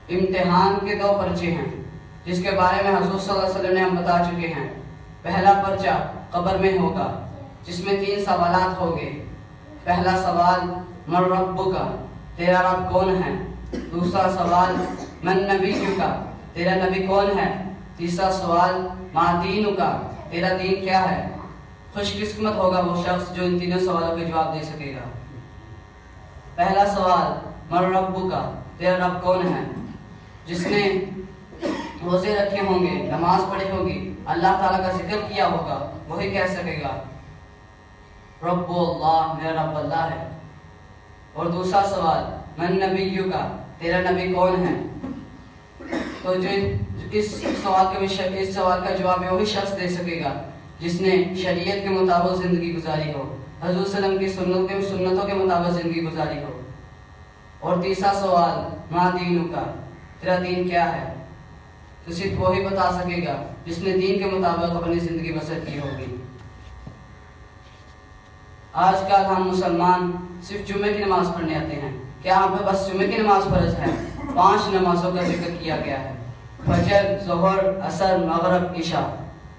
امتحان کے 2 پرچے ہیں جس کے بارے میں حضور صلی اللہ علیہ وسلم نے ہم بتا چکے ہیں۔ پہلا پرچہ قبر میں ہوگا جس میں 3 سوالات ہوں گے۔ پہلا سوال من ربک، تیرا رب کون ہے؟ دوسرا سوال من نبیک، تیرا نبی کون ہے؟ تیسرا سوال ما دینک، تیرا دین کیا ہے؟ خوش قسمت ہوگا وہ شخص جو ان تینوں سوالوں کے جواب دے سکے گا۔ پہلا سوال من ربک، تیرا رب کون ہے؟ جس نے روزے رکھے ہوں گے، نماز پڑھی ہوگی، اللہ تعالیٰ کا ذکر کیا ہوگا، وہی کہہ سکے گا رب اللہ، میرا رب اللہ ہے۔ اور دوسرا سوال من نبیک، تیرا نبی کون ہے؟ تو جو اس سوال کا جواب وہی شخص دے سکے گا جس نے شریعت کے مطابق زندگی گزاری ہو، حضور صلی اللہ علیہ وسلم کی سنتوں کے مطابق زندگی گزاری ہو۔ اور تیسرا سوال ما دینک، تیرا دین کیا ہے؟ تو صرف وہی بتا سکے گا جس نے دین کے مطابق اپنی زندگی بسر کی ہوگی۔ آج کل ہم مسلمان صرف جمعے کی نماز پڑھنے آتے ہیں۔ کیا ہم پہ بس جمعے کی نماز فرض ہے؟ 5 نمازوں کا ذکر کیا گیا ہے، فجر، ظہر، عصر، مغرب، عشاء،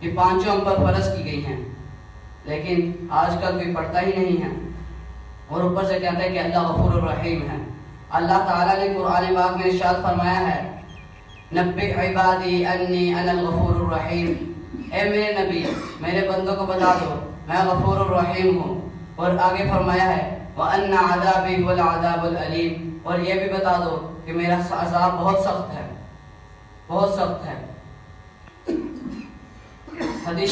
یہ 5 ہم پر فرض کی گئی ہیں، لیکن آج کل کوئی پڑھتا ہی نہیں ہے، اور اوپر سے کہتا ہے کہ اللہ غفور الرحیم ہے۔ اللہ تعالیٰ نے قرآن پاک میں ارشاد فرمایا ہے نبئ عبادی انی انا الغفور الرحیم، اے میرے نبی میرے بندوں کو بتا دو میں غفور الرحیم ہوں۔ اور آگے فرمایا ہے وَأَنَّ عَذَابِي هُوَ الْعَذَابُ الْأَلِيمُ، اور یہ بھی بتا دو کہ میرا عذاب بہت سخت ہے، بہت سخت ہے۔ حدیث